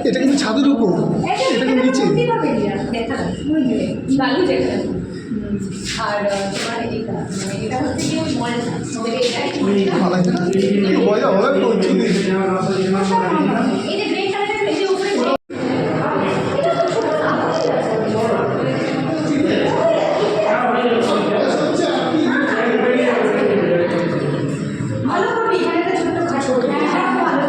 এটা কিন্তু ছাদের উপর, এটা কিন্তু নিচে। আর তোমার এটা হচ্ছে কি মলটা মজা হবে তো এই যে গ্রে কালারের এই যে উপরে ভালো করে এখানে একটা ছোট খাটো ভালো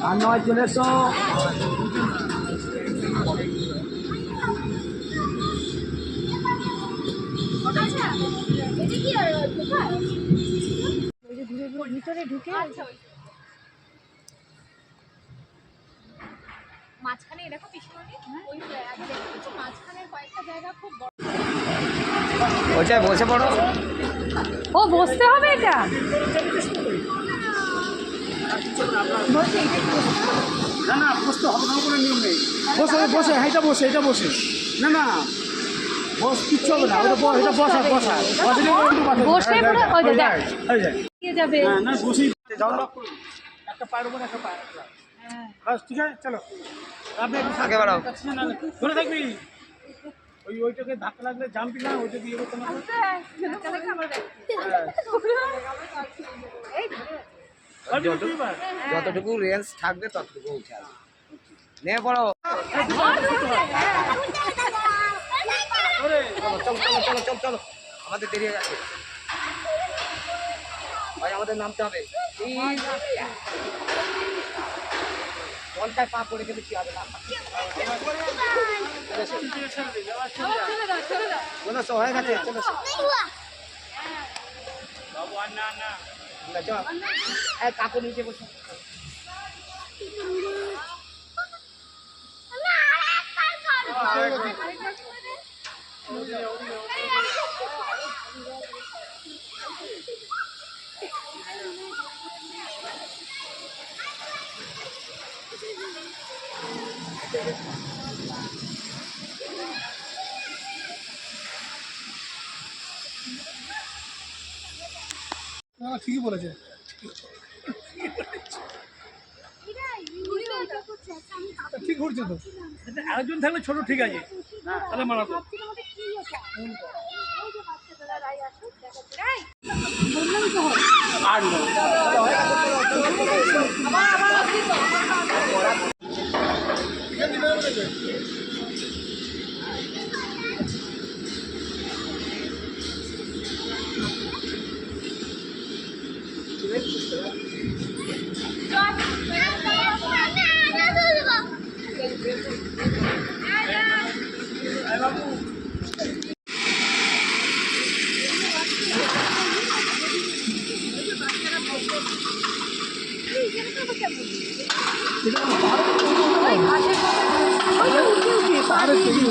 আর নয় চলে এসো। ভিতরে ঢুকে মাঝখানে দেখো পিছনে ওই মাঝখানে কয়েকটা জায়গা খুব বড়। ওইটাই বসে পড়ো। ও বসতে হবে এটা না না বসতে হবে না, কোনো নিয়ম নেই। বসে বসে এটা বসে, এটা বসে না না বস কিচ্ছু হবে না, ওটা এটা বসা বসা বসে পুরো ওই যায় যাবে না বসেই যাও না, একটা পায়ের উপর একটা পায়ে বাস, ঠিক আছে চলো। আপনি আগে বাড়াও, ধরে থাকবি, ওইটাকে ধাক্কা লাগলে জাম্পি না, ওইটা দিয়ে করতে না। যতটুকু রেঞ্জ থাকবে ততটুকু উঠে আসবে। নিয়ে পড়ো। চলো চলো চলো চলো চলো, আমাদের দেরি হয়ে যাচ্ছে ভাই, আমাদের নামতে হবে। ঘন্টায় পা পড়ে গেলে কি হবে না, হয়ে গেছে। চলো কাপড় নিচে বসে ঠিকই বলেছে। ঠিক ঘুরছে তো, আরেকজন থাকলে ছোট ঠিক আছে, তাহলে মানাতো। আর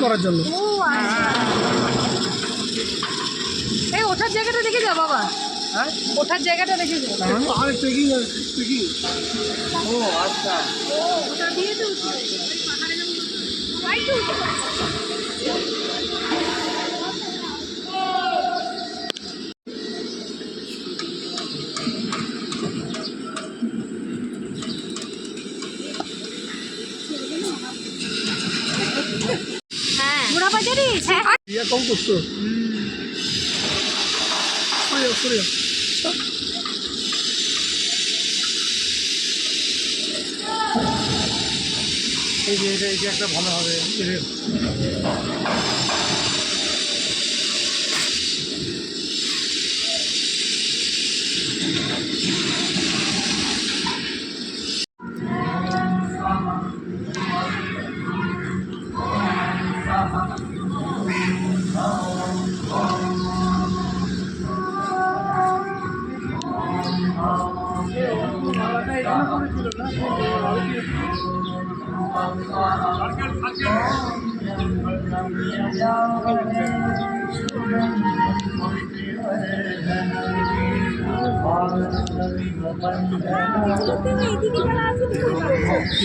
করার জন্য এই ওঠার জায়গাটা দেখে যাও বাবা। হ্যাঁ, ওঠার জায়গাটা দেখে যাও। আর ট্রেকিং ট্রেকিং। ও আচ্ছা, ওটা দিয়ে তো উঠবে। ওই পাহাড়ে যেমন তাই তো উঠবে। হ্যাঁ ঘোড়া বাজারি। হ্যাঁ ইয়া কম করতো। সরে এই যে এটা একটা ভালো হবে।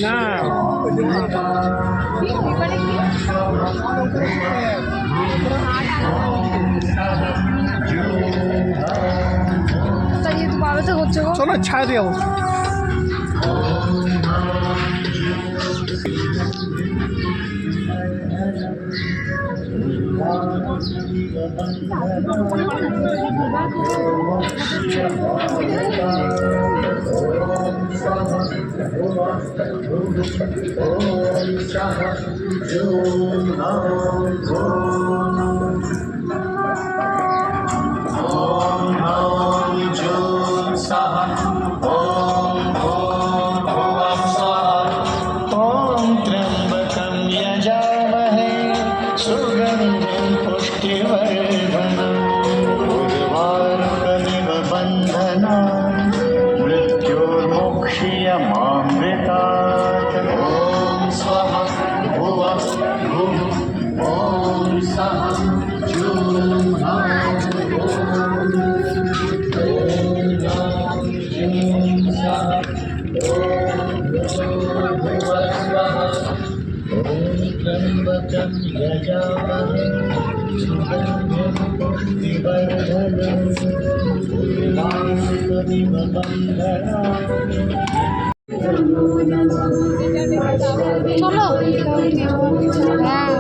না চলো ছায়া দিয়ে যাবো। सुगन्धिं पुष्टिवर्धनं उर्वारुकमिव बन्धनान् मृत्योर्मुक्ष्यमामृतात् ॐ स्वाहा भुवः भुवः ॐ सः त्र्यम्बकं यजामहे सुगन्धिं पुष्टिवर्धनं उर्वारुकमिव बन्धनान् চলো। হ্যাঁ